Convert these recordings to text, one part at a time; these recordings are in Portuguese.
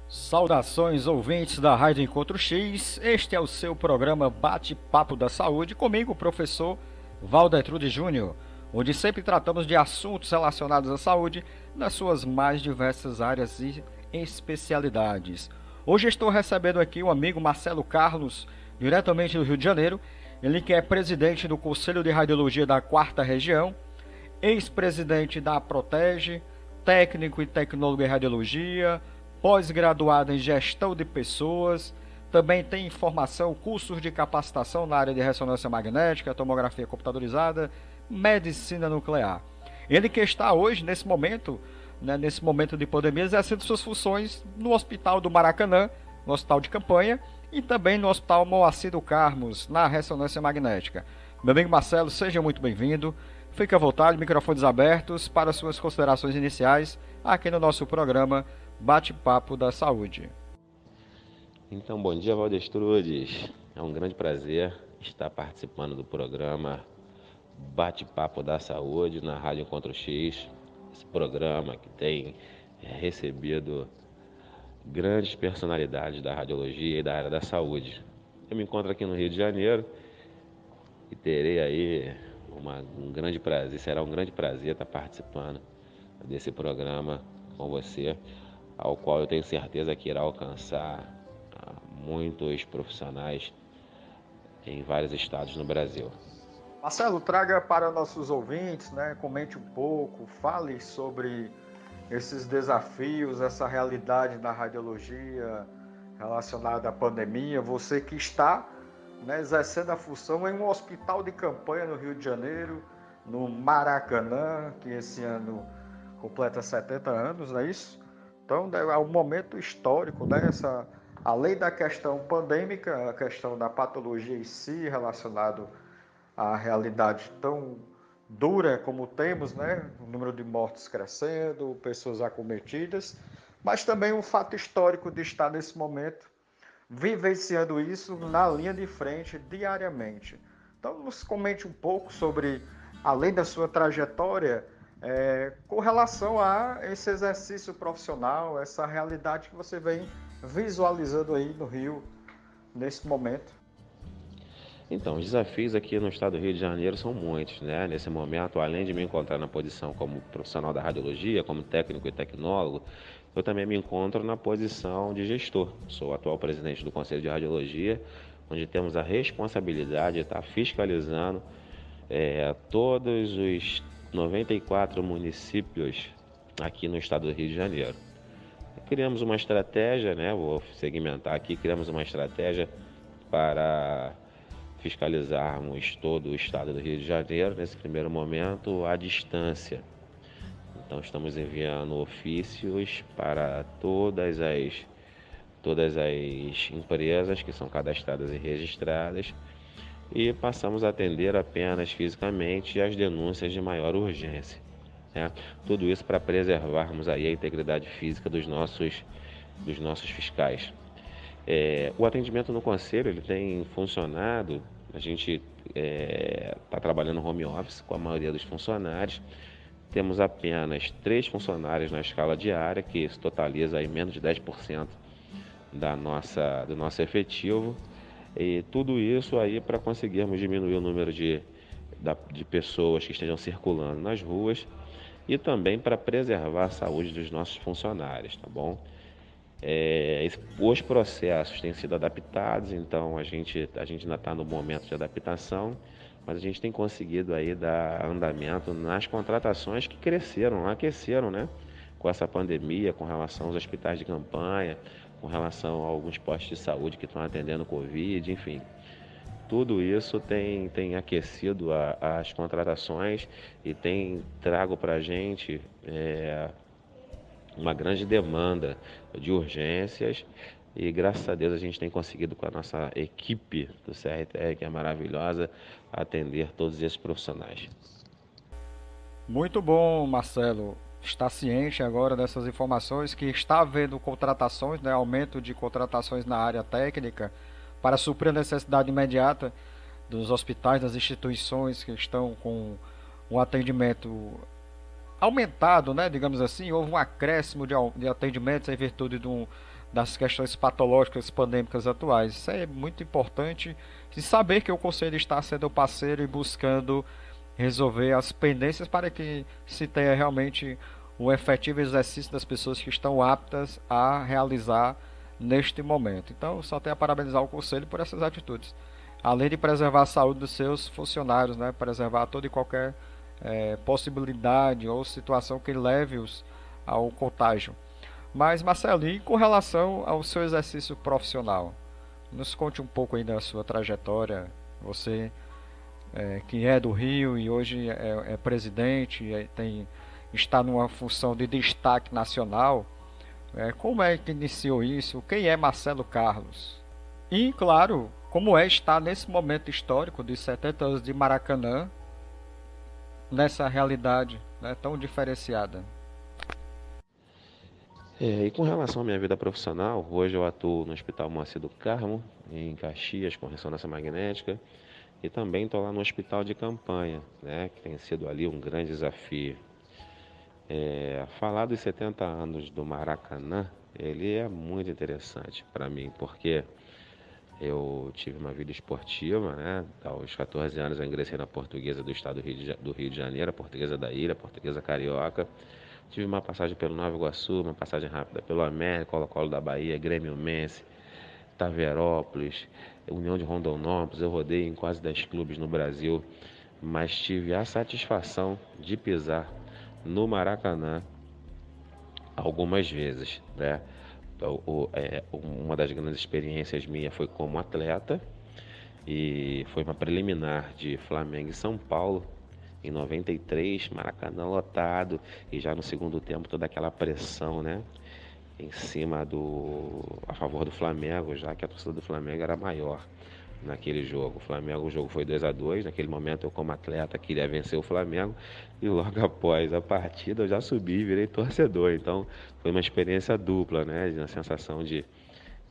Saudações ouvintes da Rádio Encontro X, este é o seu programa Bate-Papo da Saúde, comigo o professor Valdertrude Júnior, onde sempre tratamos de assuntos relacionados à saúde nas suas mais diversas áreas e especialidades. Hoje estou recebendo aqui o amigo Marcelo Carlos, diretamente do Rio de Janeiro, ele que é presidente do Conselho de Radiologia da 4ª Região, ex-presidente da Protege, técnico e tecnólogo em radiologia, pós-graduado em gestão de pessoas, também tem formação, cursos de capacitação na área de ressonância magnética, tomografia computadorizada, medicina nuclear. Ele que está hoje, nesse momento de pandemia, exercendo suas funções no Hospital do Maracanã, no Hospital de Campanha, e também no Hospital Moacir do Carmo, na ressonância magnética. Meu amigo Marcelo, seja muito bem-vindo. Fique à vontade, microfones abertos para suas considerações iniciais aqui no nosso programa Bate-Papo da Saúde. Então, bom dia, Valdestrudes. É um grande prazer estar participando do programa Bate-Papo da Saúde na Rádio Encontro X. Esse programa que tem recebido grandes personalidades da radiologia e da área da saúde. Eu me encontro aqui no Rio de Janeiro e terei aí um grande prazer, será um grande prazer estar participando desse programa com você, ao qual eu tenho certeza que irá alcançar muitos profissionais em vários estados no Brasil. Marcelo, traga para nossos ouvintes, comente um pouco, fale sobre esses desafios, essa realidade da radiologia relacionada à pandemia. Você que está exercendo a função em um hospital de campanha no Rio de Janeiro, no Maracanã, que esse ano completa 70 anos, não é isso? Então é um momento histórico, além da questão pandêmica, a questão da patologia em si, relacionado à realidade tão dura como temos, o número de mortes crescendo, pessoas acometidas, mas também um fato histórico de estar nesse momento vivenciando isso na linha de frente diariamente. Então nos comente um pouco sobre, além da sua trajetória, com relação a esse exercício profissional, essa realidade que você vem visualizando aí no Rio nesse momento. Então, os desafios aqui no estado do Rio de Janeiro são muitos, Nesse momento, além de me encontrar na posição como profissional da radiologia, como técnico e tecnólogo, eu também me encontro na posição de gestor. Sou o atual presidente do Conselho de Radiologia, onde temos a responsabilidade de estar fiscalizando todos os 94 municípios aqui no estado do Rio de Janeiro. Criamos uma estratégia, vou segmentar aqui, criamos uma estratégia para fiscalizarmos todo o estado do Rio de Janeiro, nesse primeiro momento, à distância. Então, estamos enviando ofícios para todas as empresas que são cadastradas e registradas e passamos a atender apenas fisicamente as denúncias de maior urgência. Tudo isso para preservarmos aí a integridade física dos nossos fiscais. O atendimento no conselho ele tem funcionado, a gente está trabalhando home office com a maioria dos funcionários, temos apenas 3 funcionários na escala diária, que isso totaliza aí menos de 10% do nosso efetivo, e tudo isso aí para conseguirmos diminuir o número de pessoas que estejam circulando nas ruas e também para preservar a saúde dos nossos funcionários, tá bom? Os processos têm sido adaptados, então a gente ainda está no momento de adaptação, mas a gente tem conseguido aí dar andamento nas contratações que cresceram, aqueceram, com essa pandemia, com relação aos hospitais de campanha, com relação a alguns postos de saúde que estão atendendo Covid, enfim. Tudo isso tem aquecido as contratações e tem trago para a gente uma grande demanda de urgências e graças a Deus a gente tem conseguido com a nossa equipe do CRTR, que é maravilhosa, atender todos esses profissionais. Muito bom, Marcelo. Está ciente agora dessas informações que está havendo contratações, aumento de contratações na área técnica para suprir a necessidade imediata dos hospitais, das instituições que estão com um atendimento aumentado, né, digamos assim, houve um acréscimo de atendimentos em virtude das questões patológicas pandêmicas atuais. Isso é muito importante, e saber que o Conselho está sendo parceiro e buscando resolver as pendências para que se tenha realmente o efetivo exercício das pessoas que estão aptas a realizar neste momento. Então, só tenho a parabenizar o Conselho por essas atitudes. Além de preservar a saúde dos seus funcionários, né, preservar toda e qualquer possibilidade ou situação que leve-os ao contágio. Mas, Marcelo, e com relação ao seu exercício profissional? Nos conte um pouco aí da sua trajetória. Você que é do Rio e hoje é presidente, está numa função de destaque nacional. Como é que iniciou isso? Quem é Marcelo Carlos? E, claro, como é estar nesse momento histórico de 70 anos de Maracanã, nessa realidade, né, tão diferenciada? E com relação à minha vida profissional, hoje eu atuo no Hospital Moacir do Carmo, em Caxias, com ressonância magnética, e também estou lá no Hospital de Campanha, né, que tem sido ali um grande desafio. Falar dos 70 anos do Maracanã, ele é muito interessante para mim, porque eu tive uma vida esportiva, né? Aos 14 anos eu ingressei na Portuguesa do Estado do Rio de Janeiro, a Portuguesa da Ilha, a Portuguesa Carioca. Tive uma passagem pelo Nova Iguaçu, uma passagem rápida pelo América, Colo-Colo da Bahia, Grêmio Mense, Taverópolis, União de Rondonópolis. Eu rodei em quase 10 clubes no Brasil, mas tive a satisfação de pisar no Maracanã algumas vezes, né? Uma das grandes experiências minha foi como atleta e foi uma preliminar de Flamengo e São Paulo em 93, Maracanã lotado, e já no segundo tempo toda aquela pressão, né, em cima a favor do Flamengo, já que a torcida do Flamengo era maior naquele jogo. O jogo foi 2-2. Naquele momento eu, como atleta, queria vencer o Flamengo, e logo após a partida eu já subi e virei torcedor. Então foi uma experiência dupla, né, a sensação de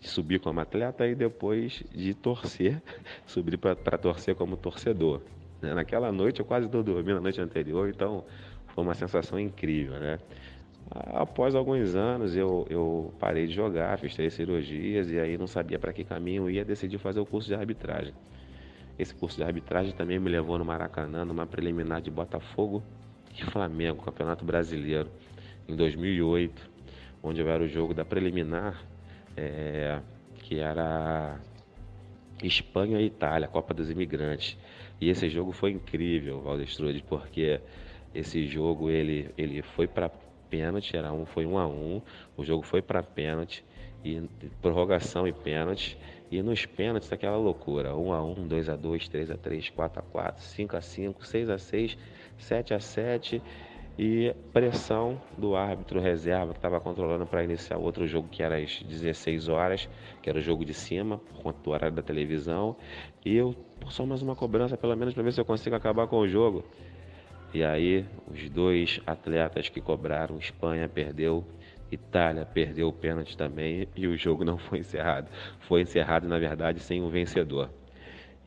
subir como atleta e depois de torcer, subir para torcer como torcedor. Naquela noite eu quase não dormi na noite anterior, então foi uma sensação incrível, né? Após alguns anos eu parei de jogar, fiz 3 cirurgias e aí não sabia para que caminho eu ia, decidi fazer o curso de arbitragem. Esse curso de arbitragem também me levou no Maracanã, numa preliminar de Botafogo e Flamengo, Campeonato Brasileiro, em 2008, onde eu era o jogo da preliminar, que era Espanha e Itália, Copa dos Imigrantes. E esse jogo foi incrível, Valdestrude, porque esse jogo ele foi para pênalti, foi 1-1, o jogo foi para pênalti, e prorrogação e pênalti, e nos pênaltis aquela loucura, 1-1, 2-2, 3-3, 4-4, 5-5, 6-6, 7-7, e pressão do árbitro reserva que estava controlando para iniciar outro jogo que era às 16 horas, que era o jogo de cima, por conta do horário da televisão, e eu, só mais uma cobrança pelo menos para ver se eu consigo acabar com o jogo. E aí os dois atletas que cobraram, Espanha perdeu, Itália perdeu o pênalti também, e o jogo não foi encerrado. Foi encerrado, na verdade, sem um vencedor.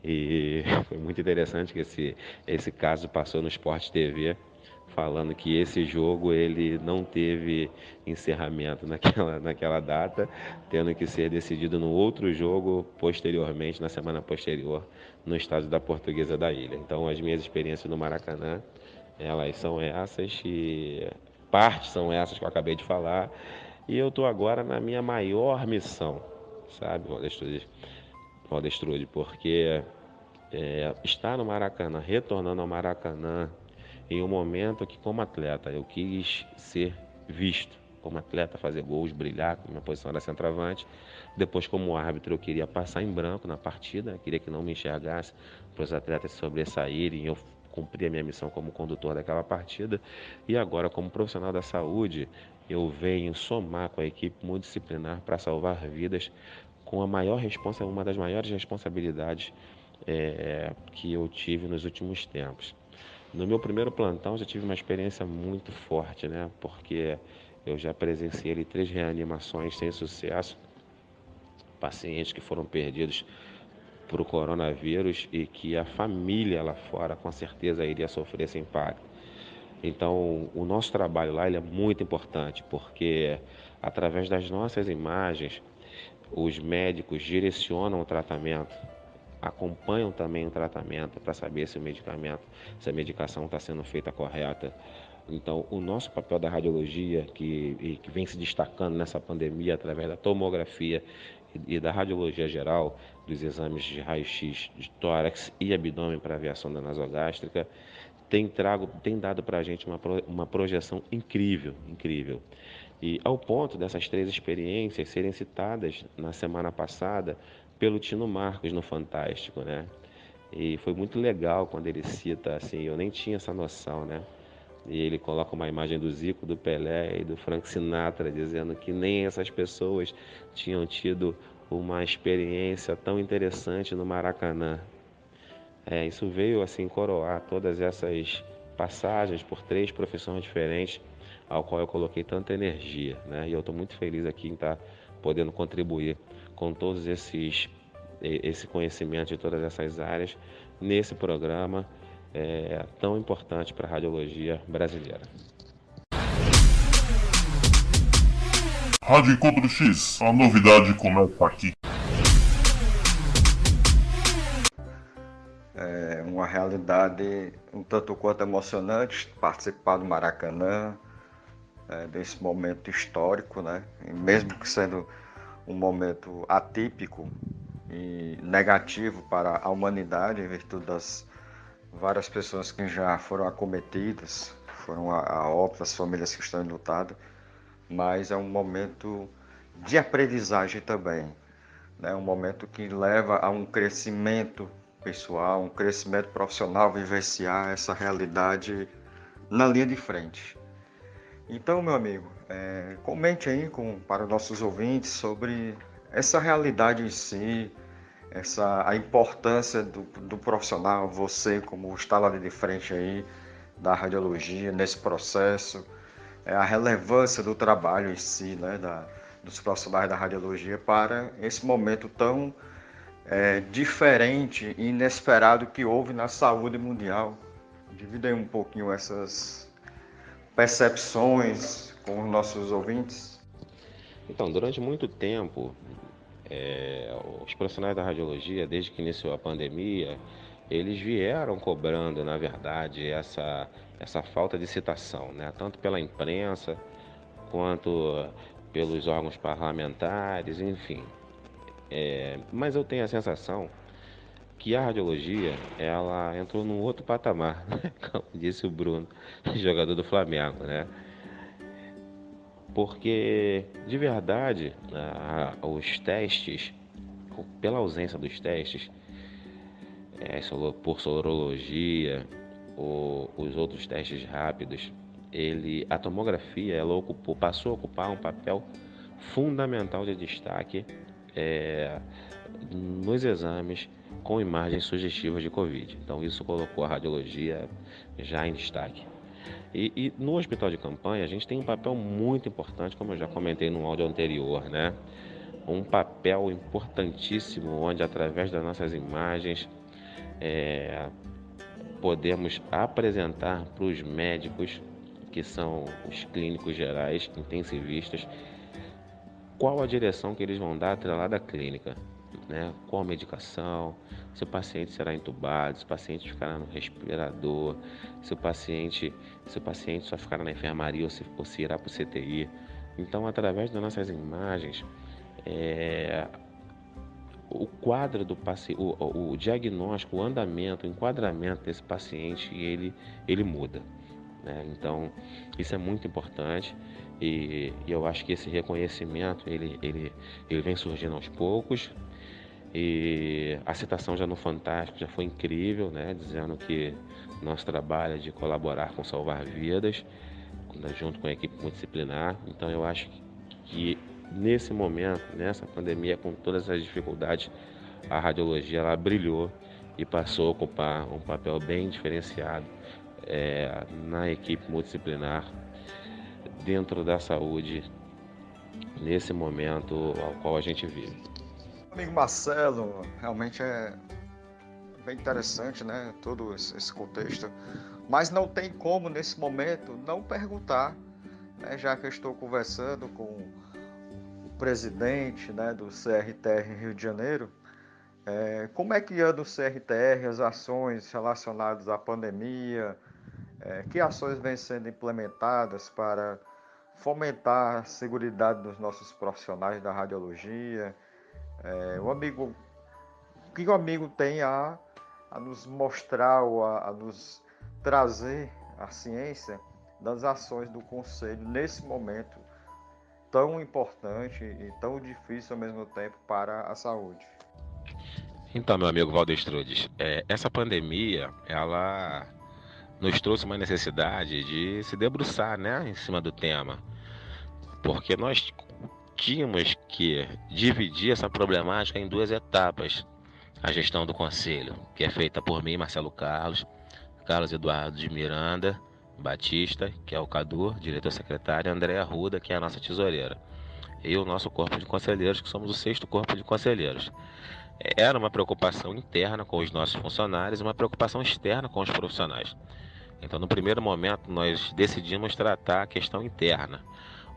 E foi muito interessante que esse caso passou no Sport TV, falando que esse jogo ele não teve encerramento naquela data, tendo que ser decidido no outro jogo posteriormente, na semana posterior, no estádio da Portuguesa da Ilha. Então as minhas experiências no Maracanã, elas são essas, e partes são essas que eu acabei de falar, e eu estou agora na minha maior missão, sabe, Valdestrude, porque estar no Maracanã, retornando ao Maracanã, em um momento que, como atleta, eu quis ser visto como atleta, fazer gols, brilhar, com minha posição era centroavante. Depois, como árbitro, eu queria passar em branco na partida, queria que não me enxergasse, para os atletas sobressaírem, eu cumprir a minha missão como condutor daquela partida. E agora, como profissional da saúde, eu venho somar com a equipe multidisciplinar para salvar vidas, com uma das maiores responsabilidades que eu tive nos últimos tempos. No meu primeiro plantão já tive uma experiência muito forte, né? Porque eu já presenciei ali 3 reanimações sem sucesso, pacientes que foram perdidos para o coronavírus e que a família lá fora com certeza iria sofrer esse impacto. Então, o nosso trabalho lá ele é muito importante, porque através das nossas imagens, os médicos direcionam o tratamento, acompanham também o tratamento para saber se o medicamento, se a medicação está sendo feita correta. Então, o nosso papel da radiologia, que vem se destacando nessa pandemia através da tomografia e da radiologia geral, dos exames de raio-x de tórax e abdômen para aviação da nasogástrica, tem dado para a gente uma projeção incrível, incrível. E ao ponto dessas 3 experiências serem citadas na semana passada pelo Tino Marcos no Fantástico, né? E foi muito legal quando ele cita, assim, eu nem tinha essa noção, né? E ele coloca uma imagem do Zico, do Pelé e do Frank Sinatra, dizendo que nem essas pessoas tinham tido uma experiência tão interessante no Maracanã. Isso veio assim coroar todas essas passagens por 3 profissões diferentes, ao qual eu coloquei tanta energia, né? E eu estou muito feliz aqui em estar podendo contribuir com todos esse conhecimento de todas essas áreas nesse programa tão importante para a radiologia brasileira. Rádio Encontro X, a novidade começa aqui. É uma realidade um tanto quanto emocionante participar do Maracanã, desse momento histórico, né? E mesmo que sendo um momento atípico e negativo para a humanidade, em virtude das várias pessoas que já foram acometidas, foram a óbito, as famílias que estão enlutadas, mas é um momento de aprendizagem também, né? Um momento que leva a um crescimento pessoal, um crescimento profissional, vivenciar essa realidade na linha de frente. Então, meu amigo, comente aí para os nossos ouvintes sobre essa realidade em si, a importância do profissional, você como está lá de frente aí da radiologia nesse processo, a relevância do trabalho em si, né, dos profissionais da radiologia para esse momento tão diferente e inesperado que houve na saúde mundial. Divida aí um pouquinho essas percepções com os nossos ouvintes. Então, durante muito tempo, os profissionais da radiologia, desde que iniciou a pandemia, eles vieram cobrando, na verdade, essa falta de citação, né? Tanto pela imprensa quanto pelos órgãos parlamentares, enfim. Mas eu tenho a sensação que a radiologia, ela entrou num outro patamar, como disse o Bruno, jogador do Flamengo, né? Porque, de verdade, os testes, pela ausência dos testes, por sorologia, ou os outros testes rápidos, a tomografia passou a ocupar um papel fundamental de destaque nos exames com imagens sugestivas de Covid. Então isso colocou a radiologia já em destaque. E no hospital de campanha a gente tem um papel muito importante, como eu já comentei no áudio anterior, né? Um papel importantíssimo onde através das nossas imagens podemos apresentar para os médicos, que são os clínicos gerais, intensivistas, qual a direção que eles vão dar atrelada à clínica, né? Qual a medicação, se o paciente será entubado, se o paciente ficará no respirador, se o paciente só ficará na enfermaria ou se irá para o CTI. Então, através das nossas imagens, o quadro do paciente, o diagnóstico, o andamento, o enquadramento desse paciente, ele muda, né? Então, isso é muito importante e eu acho que esse reconhecimento, ele vem surgindo aos poucos. E a citação já no Fantástico já foi incrível, né? Dizendo que nosso trabalho é de colaborar com salvar vidas, junto com a equipe multidisciplinar. Então eu acho que nesse momento, nessa pandemia, com todas as dificuldades, a radiologia ela brilhou e passou a ocupar um papel bem diferenciado na equipe multidisciplinar dentro da saúde nesse momento ao qual a gente vive. Amigo Marcelo, realmente é bem interessante, né? Todo esse contexto Mas não tem como, nesse momento, não perguntar, né, já que eu estou conversando com o presidente, né, do CRTR Rio de Janeiro, como é que anda o CRTR, as ações relacionadas à pandemia, que ações vêm sendo implementadas para fomentar a seguridade dos nossos profissionais da radiologia. O que o amigo tem a nos mostrar ou a nos trazer a ciência das ações do Conselho nesse momento tão importante e tão difícil ao mesmo tempo para a saúde. Então, meu amigo Valdestrudes, essa pandemia, ela nos trouxe uma necessidade de se debruçar, né, em cima do tema, porque nós tínhamos que dividir essa problemática em duas etapas. A gestão do Conselho, que é feita por mim, Marcelo Carlos Eduardo de Miranda Batista, que é o Cadu, diretor-secretário, e Andréa Arruda, que é a nossa tesoureira. E o nosso corpo de conselheiros, que somos o 6º corpo de conselheiros. Era uma preocupação interna com os nossos funcionários e uma preocupação externa com os profissionais. Então, no primeiro momento, nós decidimos tratar a questão interna,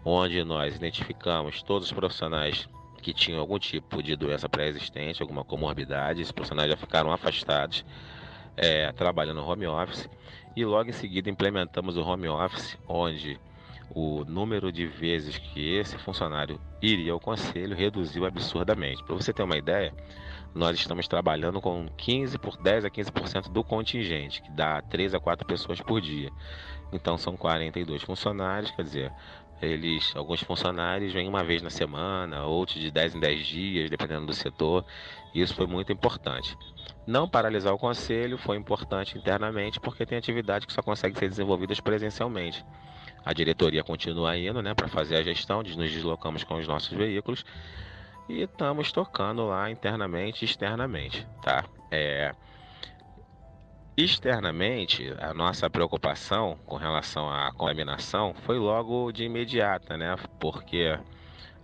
onde nós identificamos todos os profissionais que tinham algum tipo de doença pré-existente, alguma comorbidade. Esses profissionais já ficaram afastados, trabalhando no home office, e logo em seguida implementamos o home office, onde o número de vezes que esse funcionário iria ao conselho reduziu absurdamente. Para você ter uma ideia, nós estamos trabalhando com 10 a 15% do contingente, que dá 3 a 4 pessoas por dia. Então são 42 funcionários, quer dizer, alguns funcionários vêm uma vez na semana, outros de 10 em 10 dias, dependendo do setor. Isso foi muito importante. Não paralisar o conselho foi importante internamente, porque tem atividades que só conseguem ser desenvolvidas presencialmente. A diretoria continua indo, né, para fazer a gestão, nos deslocamos com os nossos veículos e estamos tocando lá internamente e externamente, tá? Externamente, a nossa preocupação com relação à contaminação foi logo de imediata, né? Porque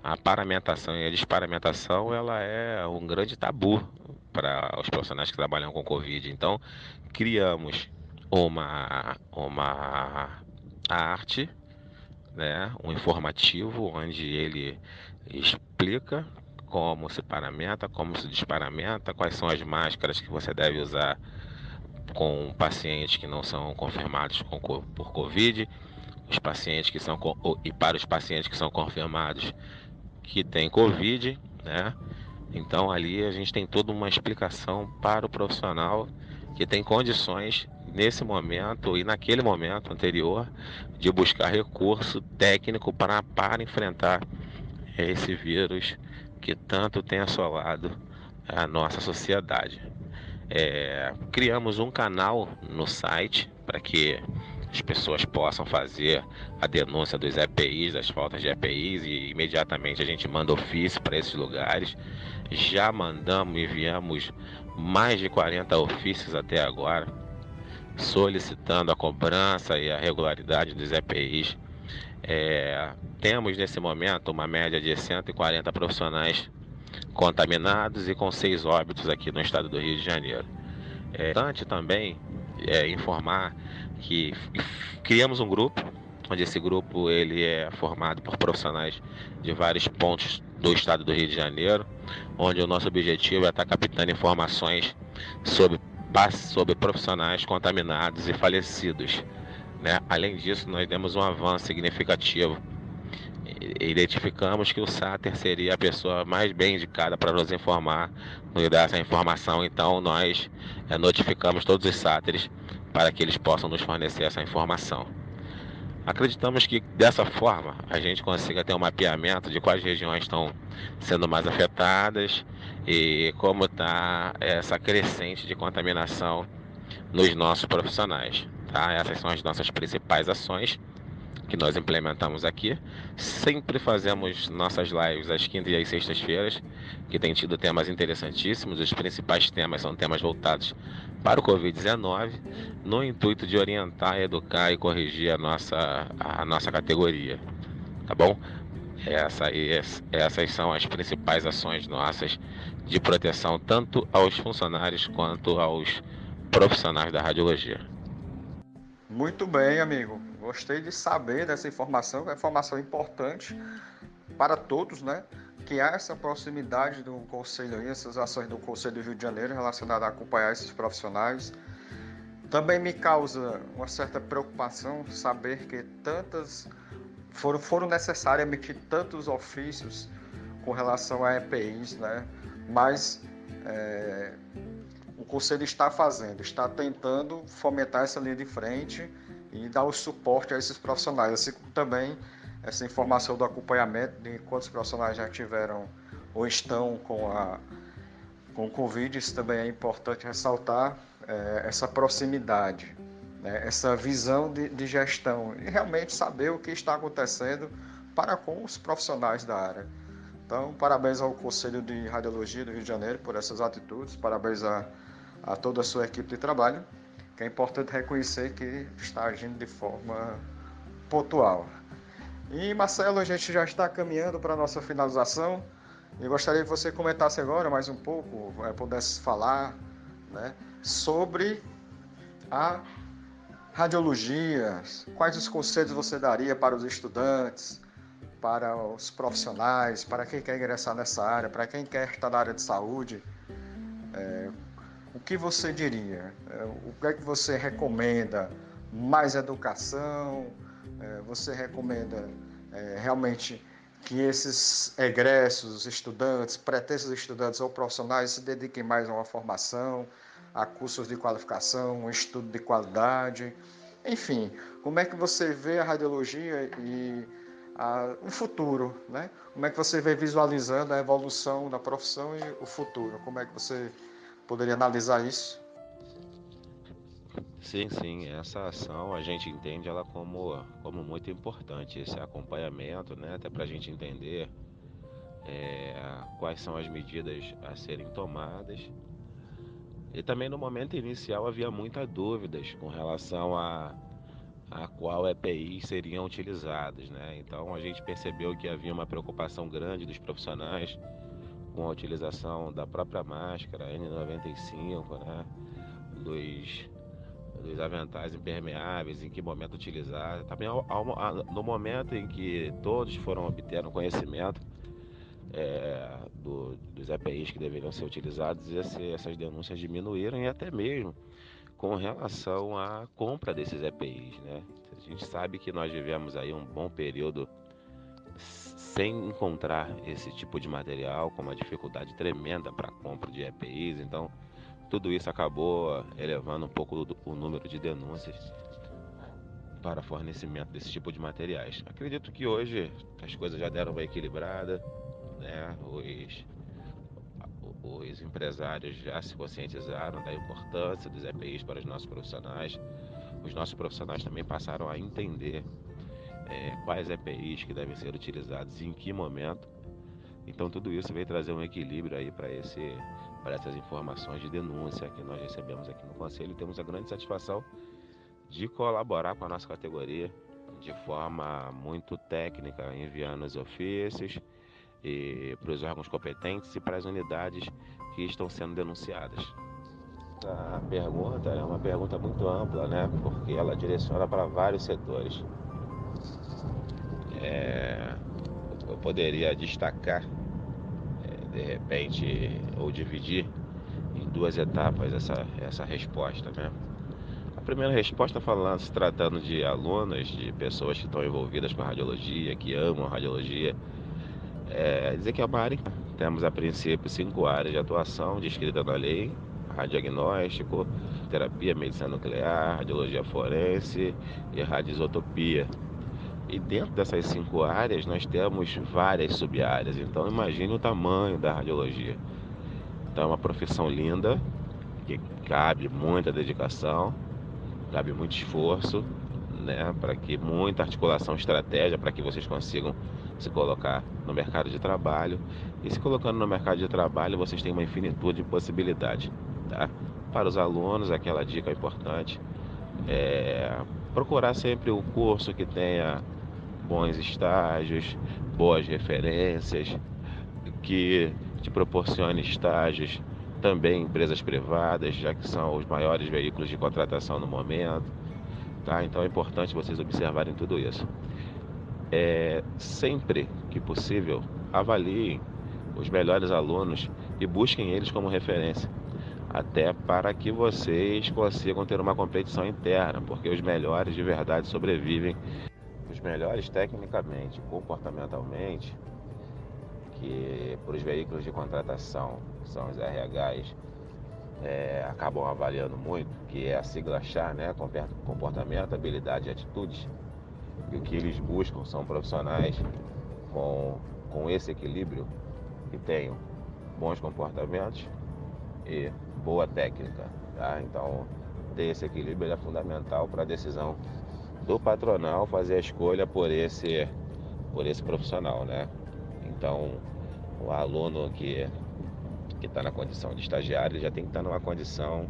a paramentação e a desparamentação, ela é um grande tabu para os profissionais que trabalham com Covid. Então, criamos uma arte, né? Um informativo onde ele explica como se paramenta, como se desparamenta, quais são as máscaras que você deve usar com pacientes que não são confirmados por Covid, os pacientes que são e para os pacientes que são confirmados que têm Covid, né? Então ali a gente tem toda uma explicação para o profissional que tem condições nesse momento e naquele momento anterior de buscar recurso técnico para enfrentar esse vírus que tanto tem assolado a nossa sociedade. Criamos um canal no site para que as pessoas possam fazer a denúncia dos EPIs, das faltas de EPIs, e imediatamente a gente manda ofício para esses lugares. Já enviamos mais de 40 ofícios até agora, solicitando a cobrança e a regularidade dos EPIs. Temos nesse momento uma média de 140 profissionais contaminados e com 6 óbitos aqui no estado do Rio de Janeiro. É importante também informar que criamos um grupo, onde esse grupo ele é formado por profissionais de vários pontos do estado do Rio de Janeiro, onde o nosso objetivo é estar captando informações sobre profissionais contaminados e falecidos, né? Além disso, nós demos um avanço significativo. Identificamos que o sáter seria a pessoa mais bem indicada para nos informar, nos dar essa informação. Então nós notificamos todos os sáteres para que eles possam nos fornecer essa informação. Acreditamos que dessa forma a gente consiga ter um mapeamento de quais regiões estão sendo mais afetadas e como está essa crescente de contaminação nos nossos profissionais, tá? Essas são as nossas principais ações que nós implementamos aqui. Sempre fazemos nossas lives às quintas e às sextas-feiras, que tem tido temas interessantíssimos. Os principais temas são temas voltados para o Covid-19, no intuito de orientar, educar e corrigir a nossa categoria, tá bom? Essas são as principais ações nossas de proteção tanto aos funcionários quanto aos profissionais da radiologia. Muito bem, amigo. Gostei de saber dessa informação, que é uma informação importante para todos, né? Que há essa proximidade do Conselho aí, essas ações do Conselho do Rio de Janeiro relacionadas a acompanhar esses profissionais. Também me causa uma certa preocupação saber que foram necessários emitir tantos ofícios com relação a EPIs, né? Mas o Conselho está tentando fomentar essa linha de frente e dar o suporte a esses profissionais, assim como também essa informação do acompanhamento de quantos profissionais já tiveram ou estão com o Covid. Isso também é importante ressaltar, essa proximidade, né? Essa visão de gestão e realmente saber o que está acontecendo para com os profissionais da área. Então, parabéns ao Conselho de Radiologia do Rio de Janeiro por essas atitudes, parabéns a toda a sua equipe de trabalho, que é importante reconhecer que está agindo de forma pontual. E Marcelo, a gente já está caminhando para a nossa finalização. Eu gostaria que você comentasse agora mais um pouco, pudesse falar, né, sobre a radiologia, quais os conselhos você daria para os estudantes, para os profissionais, para quem quer ingressar nessa área, para quem quer estar na área de saúde. O que você diria? O que é que você recomenda? Mais educação? Você recomenda realmente que esses egressos, estudantes, pretensos estudantes ou profissionais se dediquem mais a uma formação, a cursos de qualificação, um estudo de qualidade? Enfim, como é que você vê a radiologia e o futuro, né? Como é que você vê visualizando a evolução da profissão e o futuro? Como é que você poderia analisar isso? Sim, essa ação a gente entende ela como muito importante, esse acompanhamento, né? Até para a gente entender quais são as medidas a serem tomadas. E também no momento inicial havia muitas dúvidas com relação a qual EPIs seriam utilizados, né? Então a gente percebeu que havia uma preocupação grande dos profissionais com a utilização da própria máscara N95, né? Dos aventais impermeáveis, em que momento utilizar. Também no momento em que todos foram obter conhecimento dos EPIs que deveriam ser utilizados, essas denúncias diminuíram, e até mesmo com relação à compra desses EPIs, né? A gente sabe que nós vivemos aí um bom período sem encontrar esse tipo de material, com uma dificuldade tremenda para a compra de EPIs. Então tudo isso acabou elevando um pouco o número de denúncias para fornecimento desse tipo de materiais. Acredito que hoje as coisas já deram uma equilibrada, né? Os empresários já se conscientizaram da importância dos EPIs para os nossos profissionais. Os nossos profissionais também passaram a entender quais EPIs que devem ser utilizados e em que momento. Então tudo isso veio trazer um equilíbrio aí para essas informações de denúncia que nós recebemos aqui no Conselho. Temos a grande satisfação de colaborar com a nossa categoria de forma muito técnica, enviando os ofícios e para os órgãos competentes e para as unidades que estão sendo denunciadas. A pergunta é uma pergunta muito ampla, né? Porque ela direciona para vários setores. Eu poderia destacar, de repente, ou dividir em duas etapas essa resposta, né? A primeira resposta, se tratando de alunos, de pessoas que estão envolvidas com a radiologia, que amam a radiologia, dizer que é uma área. Temos a princípio 5 áreas de atuação descritas na lei: radiodiagnóstico, terapia, medicina nuclear, radiologia forense e radioisotopia. E dentro dessas 5 áreas nós temos várias sub-áreas. Então imagine o tamanho da radiologia. Então é uma profissão linda, que cabe muita dedicação, cabe muito esforço, né, para que muita articulação, estratégia, para que vocês consigam se colocar no mercado de trabalho. E se colocando no mercado de trabalho, vocês têm uma infinitude de possibilidades, tá? Para os alunos, aquela dica importante procurar sempre o curso que tenha bons estágios, boas referências, que te proporcione estágios também em empresas privadas, já que são os maiores veículos de contratação no momento. tá? Então é importante vocês observarem tudo isso. Sempre que possível, avaliem os melhores alunos e busquem eles como referência, até para que vocês consigam ter uma competição interna, porque os melhores de verdade sobrevivem. Os melhores tecnicamente, comportamentalmente, que para os veículos de contratação, que são os RHs, acabam avaliando muito, que é a sigla CHA, né? Comportamento, habilidade e atitudes. E o que eles buscam são profissionais com esse equilíbrio, que tenham bons comportamentos e boa técnica, tá? Então, ter esse equilíbrio é fundamental para a decisão do patronal fazer a escolha por esse profissional, né? Então, o aluno que está na condição de estagiário, ele já tem que estar numa condição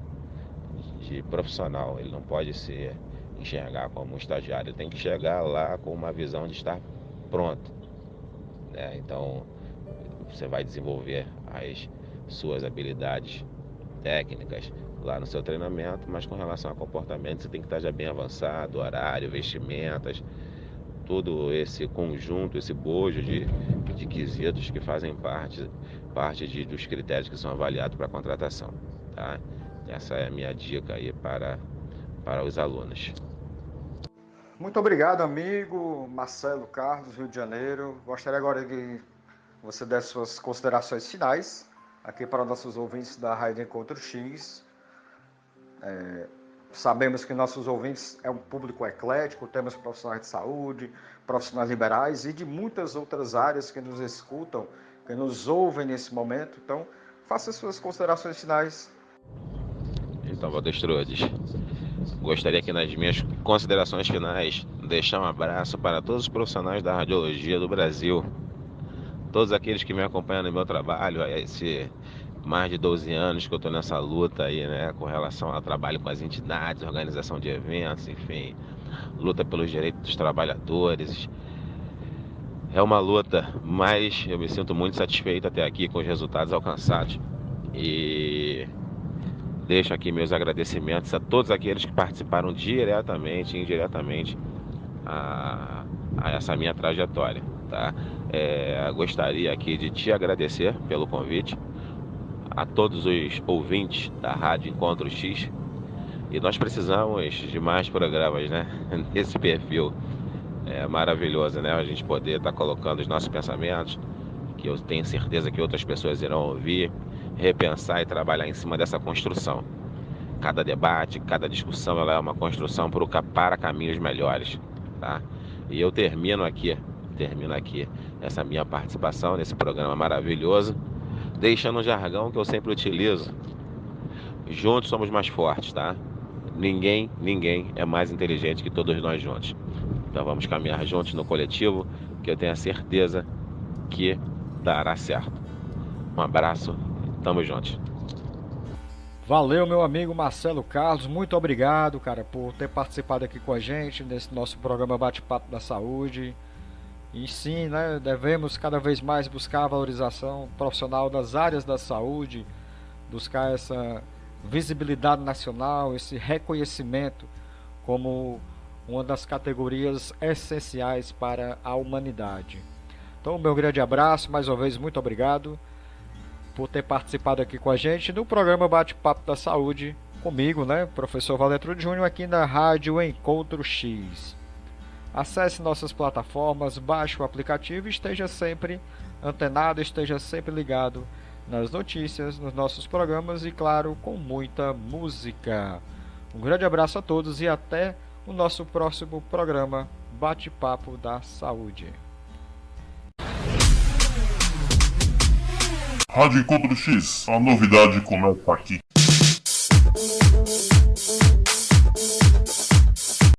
de profissional. Ele não pode se enxergar como um estagiário, ele tem que chegar lá com uma visão de estar pronto, né? Então, você vai desenvolver as suas habilidades técnicas lá no seu treinamento, mas com relação a comportamento, você tem que estar já bem avançado, horário, vestimentas, todo esse conjunto, esse bojo de quesitos que fazem parte dos critérios que são avaliados para a contratação, tá? Essa é a minha dica aí para os alunos. Muito obrigado, amigo Marcelo Carlos, Rio de Janeiro. Gostaria agora que você desse suas considerações finais aqui para nossos ouvintes da Rádio Encontro X. Sabemos que nossos ouvintes é um público eclético, temos profissionais de saúde, profissionais liberais e de muitas outras áreas que nos escutam, que nos ouvem nesse momento. Então, faça suas considerações finais. Então, Valdestrudes, gostaria que nas minhas considerações finais deixar um abraço para todos os profissionais da radiologia do Brasil, todos aqueles que me acompanham no meu trabalho, esse mais de 12 anos que eu estou nessa luta aí, né, com relação ao trabalho com as entidades, organização de eventos, enfim, luta pelos direitos dos trabalhadores. É uma luta, mas eu me sinto muito satisfeito até aqui com os resultados alcançados. E deixo aqui meus agradecimentos a todos aqueles que participaram diretamente e indiretamente a essa minha trajetória, tá? Gostaria aqui de te agradecer pelo convite, a todos os ouvintes da Rádio Encontro X, e nós precisamos de mais programas, né? Nesse perfil maravilhoso, né? A gente poder estar colocando os nossos pensamentos, que eu tenho certeza que outras pessoas irão ouvir, repensar e trabalhar em cima dessa construção. Cada debate, cada discussão, ela é uma construção para caminhos melhores, tá? E eu termino aqui essa minha participação nesse programa maravilhoso, deixando um jargão que eu sempre utilizo: juntos somos mais fortes, tá? Ninguém é mais inteligente que todos nós juntos. Então vamos caminhar juntos no coletivo, que eu tenho a certeza que dará certo. Um abraço, tamo juntos. Valeu, meu amigo Marcelo Carlos, muito obrigado, cara, por ter participado aqui com a gente nesse nosso programa Bate-Papo da Saúde. E sim, né, devemos cada vez mais buscar a valorização profissional das áreas da saúde, buscar essa visibilidade nacional, esse reconhecimento como uma das categorias essenciais para a humanidade. Então, meu grande abraço, mais uma vez, muito obrigado por ter participado aqui com a gente no programa Bate-Papo da Saúde, comigo, né, professor Valdetrud Júnior, aqui na Rádio Encontro X. Acesse nossas plataformas, baixe o aplicativo e esteja sempre antenado, esteja sempre ligado nas notícias, nos nossos programas e, claro, com muita música. Um grande abraço a todos e até o nosso próximo programa Bate-Papo da Saúde. Rádio Encontro X, a novidade começa aqui.